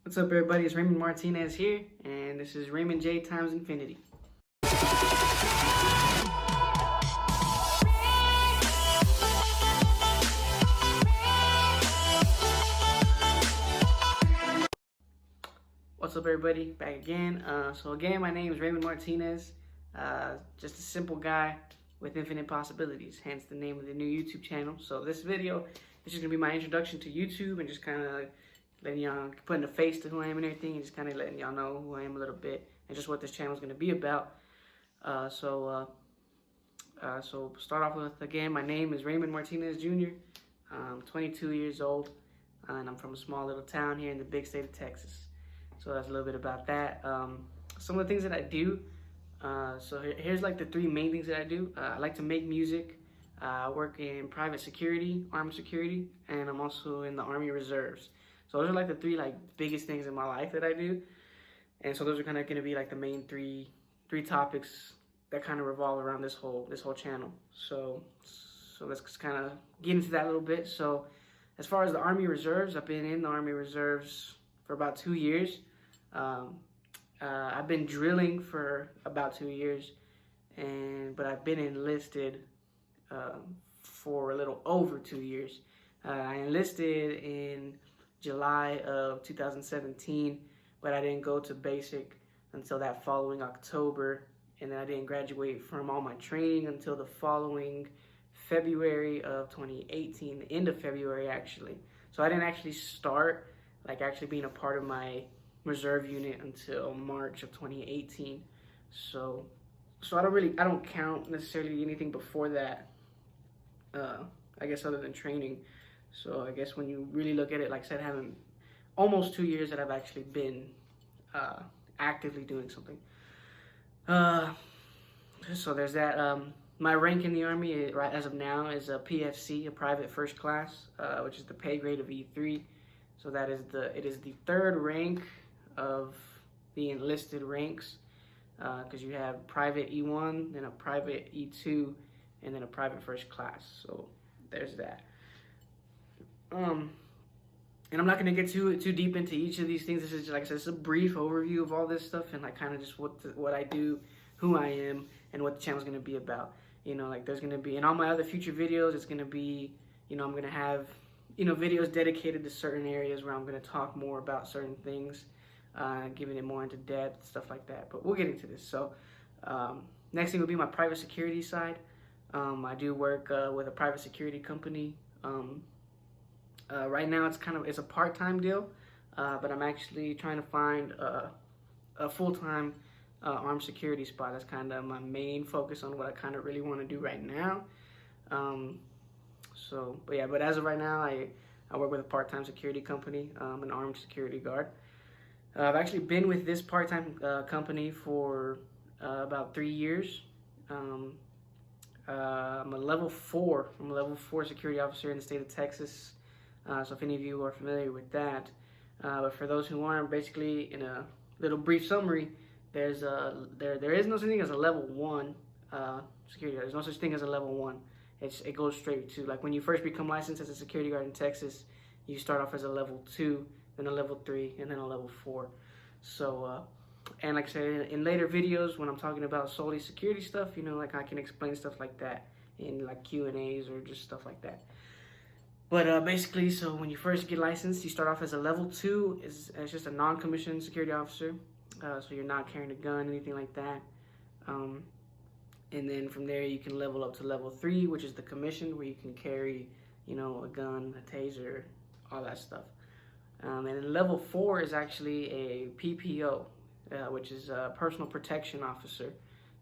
What's up, everybody? It's Ramon Martinez here, and this is RamonJ times infinity. What's up, everybody? Back again. So again, my name is Ramon Martinez. Just a simple guy with infinite possibilities, hence the name of the new YouTube channel. So this video is just gonna be my introduction to YouTube and just kind of letting y'all, putting a face to who I am and everything, and just kind of letting y'all know who I am a little bit and just what this channel is gonna be about. So start off with, again, my name is Ramon Martinez Jr. I'm 22 years old, and I'm from a small little town here in the big state of Texas. So that's a little bit about that. Some of the things that I do. Here's like the three main things that I do. I like to make music. I work in private security, armed security, and I'm also in the Army Reserves. So those are like the three biggest things in my life that I do. And so those are kind of going to be like the main three topics that kind of revolve around this whole channel. So let's just kind of get into that a little bit. So as far as the Army Reserves, I've been in the Army Reserves for about 2 years. I've been drilling for about 2 years, but I've been enlisted for a little over 2 years. I enlisted in July of 2017, but I didn't go to basic until that following October, and then I didn't graduate from all my training until the following February of 2018, the end of February actually. So I didn't actually start actually being a part of my reserve unit until March of 2018. So I don't count necessarily anything before that, I guess, other than training. So I guess when you really look at it, like I said, having almost 2 years that I've actually been actively doing something. So there's that. My rank in the Army, right as of now, is a PFC, a private first class, which is the pay grade of E3. So it is the third rank of the enlisted ranks, because you have private E1, then a private E2, and then a private first class. So there's that. And I'm not going to get too deep into each of these things. This is just, like I said, it's a brief overview of all this stuff and kind of just what I do, who I am, and what the channel's going to be about. There's going to be, in all my other future videos, it's going to be, I'm going to have, videos dedicated to certain areas where I'm going to talk more about certain things, giving it more into depth, stuff like that. But we'll get into this. So next thing will be my private security side. I do work with a private security company. Right now it's a part-time deal, but I'm actually trying to find a full-time armed security spot. That's kind of my main focus on what I kind of really want to do right now. But as of right now, I work with a part-time security company, an armed security guard. I've actually been with this part-time company for about 3 years. I'm a level 4. I'm a level 4 security officer in the state of Texas. So if any of you are familiar with that, but for those who aren't, basically in a little brief summary, there is no such thing as a level 1 security guard. There's no such thing as a level 1. It goes straight to, like, when you first become licensed as a security guard in Texas, you start off as a level 2, then a level 3, and then a level 4. So and like I said, in later videos when I'm talking about solely security stuff, I can explain stuff like that in like Q&As or just stuff like that. But basically, so when you first get licensed, you start off as a level 2. It's just a non-commissioned security officer. So you're not carrying a gun, anything like that. And then from there, you can level up to level 3, which is the commission, where you can carry, a gun, a taser, all that stuff. And then level 4 is actually a PPO, which is a personal protection officer.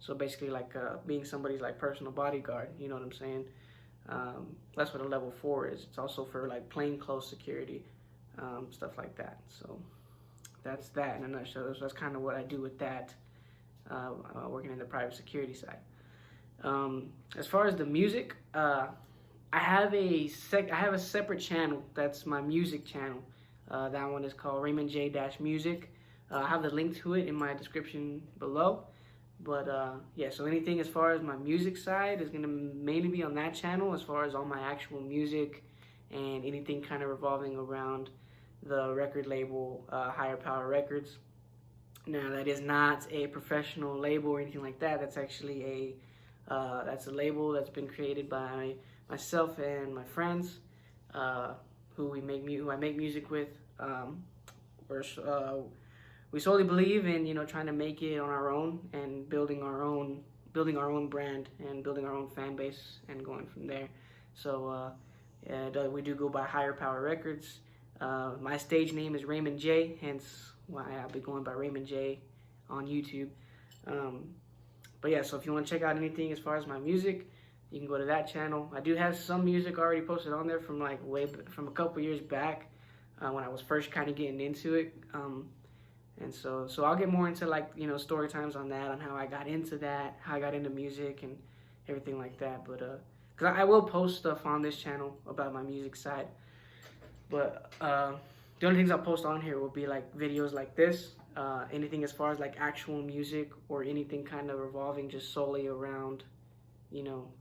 So basically, like being somebody's personal bodyguard. You know what I'm saying? That's what a level 4 is. It's also for plainclothes security, stuff like that. So that's that in a nutshell. So that's kind of what I do with that, working in the private security side. As far as the music, I have a separate channel. That's my music channel. That one is called RamonJ-Music. I have the link to it in my description below. But yeah, so anything as far as my music side is going to mainly be on that channel, as far as all my actual music and anything kind of revolving around the record label Higher Power Records. Now, that is not a professional label or anything like that. That's actually that's a label that's been created by myself and my friends, who I make music with. We solely believe in trying to make it on our own and building our own brand and building our own fan base and going from there. So we do go by Higher Power Records. My stage name is RamonJ, hence why I'll be going by RamonJ on YouTube. But yeah, so if you want to check out anything as far as my music, you can go to that channel. I do have some music already posted on there from from a couple years back, when I was first kind of getting into it. And so I'll get more into story times on that, on how I got into that, how I got into music and everything like that. But because I will post stuff on this channel about my music side. But the only things I'll post on here will be like videos like this, anything as far as like actual music or anything kind of revolving just solely around,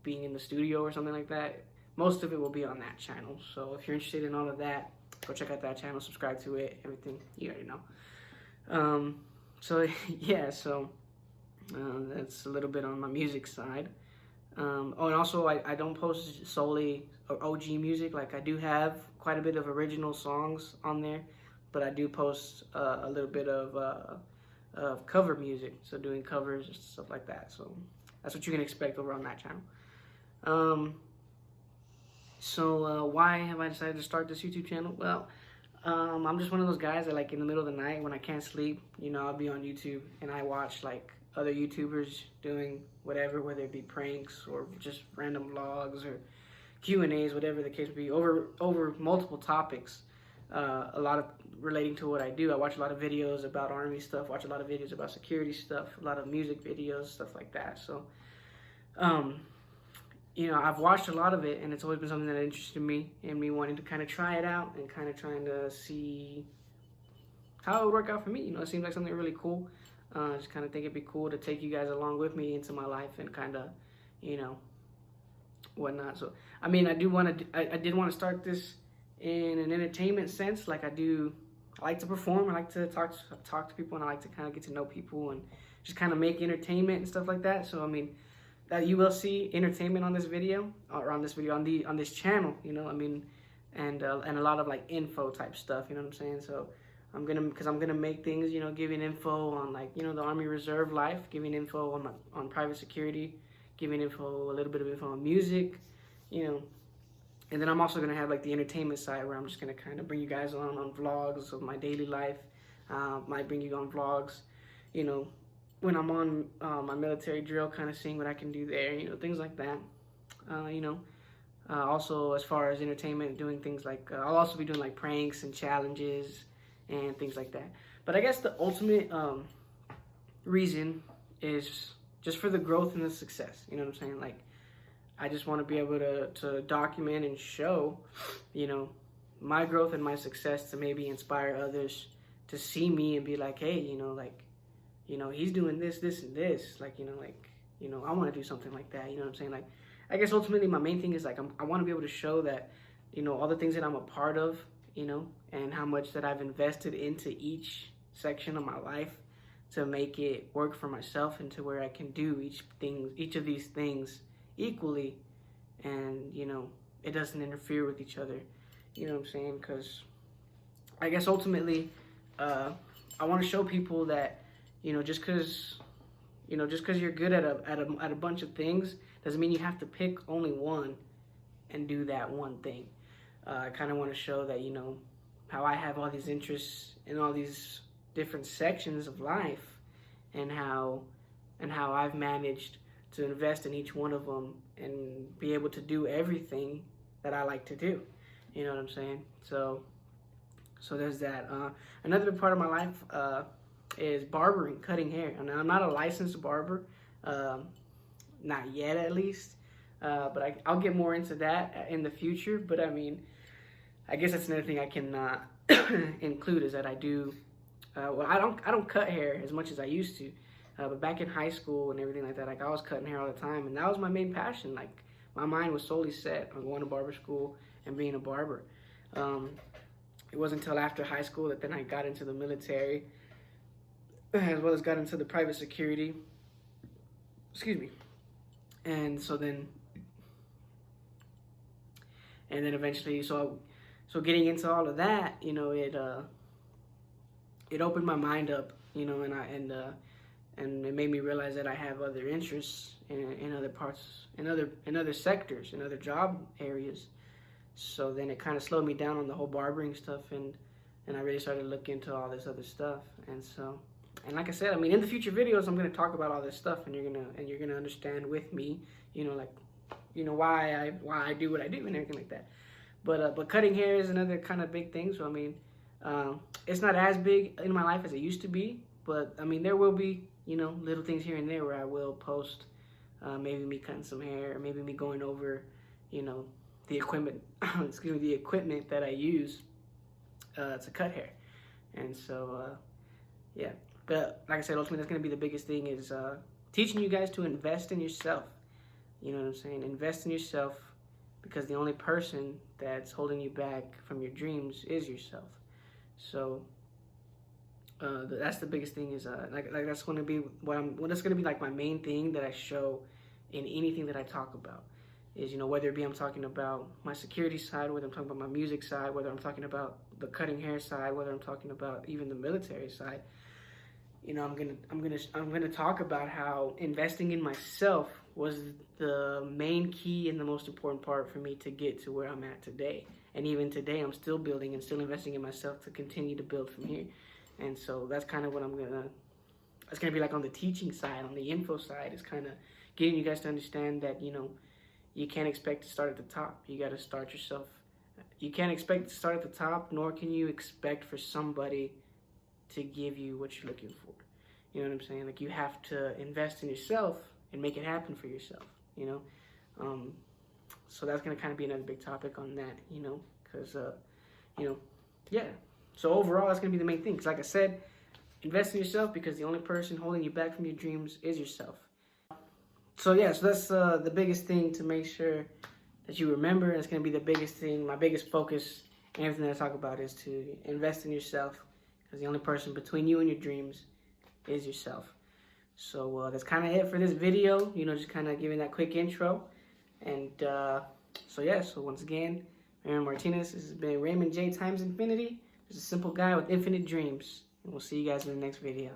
being in the studio or something like that. Most of it will be on that channel. So if you're interested in all of that, go check out that channel, subscribe to it, everything, you already know. So yeah, that's a little bit on my music side. And also I don't post solely OG music. Like, I do have quite a bit of original songs on there, but I do post a little bit of cover music, so doing covers and stuff like that. So that's what you can expect over on that channel. So why have I decided to start this YouTube channel? Well, I'm just one of those guys that, like, in the middle of the night when I can't sleep, I'll be on YouTube and I watch like other YouTubers doing whatever, whether it be pranks or just random vlogs or Q&As, whatever the case may be, over multiple topics, a lot of relating to what I do. I watch a lot of videos about Army stuff, watch a lot of videos about security stuff, a lot of music videos, stuff like that. So, I've watched a lot of it, and it's always been something that interested me, and me wanting to kind of try it out and kind of trying to see how it would work out for me. It seems like something really cool. I just kind of think it'd be cool to take you guys along with me into my life and kind of, whatnot. So, I mean, I did want to start this in an entertainment sense. Like, I like to perform, I like to talk to people, and I like to kind of get to know people and just kind of make entertainment and stuff like that. So, I mean, you will see entertainment on this video, or on this channel, I mean, and a lot of like info type stuff, you know what I'm saying? So I'm gonna make things, giving info on the Army Reserve life, giving info on private security, giving a little bit of info on music, and then I'm also gonna have like the entertainment side, where I'm just gonna kind of bring you guys on vlogs of my daily life. Might bring you on vlogs, when I'm on my military drill, kind of seeing what I can do there, things like that. Also, as far as entertainment, doing things like, I'll also be doing like pranks and challenges and things like that. But I guess the ultimate reason is just for the growth and the success, you know what I'm saying? Like, I just want to be able to document and show, my growth and my success, to maybe inspire others to see me and be like, hey, he's doing this, this, and this. I want to do something like that. You know what I'm saying? Like, I guess ultimately my main thing is like, I want to be able to show that, all the things that I'm a part of, and how much that I've invested into each section of my life to make it work for myself, and to where I can do each of these things equally, and it doesn't interfere with each other. You know what I'm saying? Because I guess ultimately, I want to show people that, just because you're good at a bunch of things doesn't mean you have to pick only one and do that one thing. I kind of want to show that, how I have all these interests in all these different sections of life, and how I've managed to invest in each one of them and be able to do everything that I like to do. You know what I'm saying? So there's that. Another part of my life is barbering, cutting hair. I mean, I'm not a licensed barber, not yet at least, but I'll get more into that in the future. But I mean, I guess that's another thing I can include, is that I do. I don't cut hair as much as I used to, but back in high school and everything like that, like, I was cutting hair all the time, and that was my main passion. Like, my mind was solely set on going to barber school and being a barber. it wasn't until after high school that then I got into the military, as well as got into the private security. Excuse me. And so then, and then eventually, so getting into all of that, you know, it opened my mind up, you know, and it made me realize that I have other interests in other parts, in other sectors, in other job areas. So then it kind of slowed me down on the whole barbering stuff, and I really started to look into all this other stuff. And so, and like I said, I mean, in the future videos, I'm gonna talk about all this stuff, and you're gonna understand with me, you know, like, you know, why I do what I do and everything like that. But cutting hair is another kind of big thing. So I mean, it's not as big in my life as it used to be, but I mean, there will be, you know, little things here and there where I will post, maybe me cutting some hair, or maybe me going over, you know, the equipment, excuse me, the equipment that I use to cut hair. And so, yeah. But like I said, ultimately, that's going to be the biggest thing, is teaching you guys to invest in yourself. You know what I'm saying? Invest in yourself, because the only person that's holding you back from your dreams is yourself. So that's the biggest thing, is like that's going to be that's going to be like my main thing that I show in anything that I talk about. Is, you know, whether it be I'm talking about my security side, whether I'm talking about my music side, whether I'm talking about the cutting hair side, whether I'm talking about even the military side. You know, I'm gonna talk about how investing in myself was the main key and the most important part for me to get to where I'm at today. And even today, I'm still building and still investing in myself to continue to build from here. And so that's kind of what it's gonna be like on the teaching side, on the info side, is kind of getting you guys to understand that, you know, you can't expect to start at the top. You got to start yourself. You can't expect to start at the top, nor can you expect for somebody to give you what you're looking for. You know what I'm saying? Like, you have to invest in yourself and make it happen for yourself, you know? So that's going to kind of be another big topic on that, you know? Because, you know, yeah. So overall, that's going to be the main thing. Because like I said, invest in yourself, because the only person holding you back from your dreams is yourself. So yeah, so that's the biggest thing to make sure that you remember. It's going to be the biggest thing, my biggest focus, and everything that I talk about is to invest in yourself, because the only person between you and your dreams is yourself. So that's kind of it for this video, you know, just kind of giving that quick intro. And so yeah, so once again, Ramon Martinez, this has been RamonJ times infinity. Just a simple guy with infinite dreams, and we'll see you guys in the next video.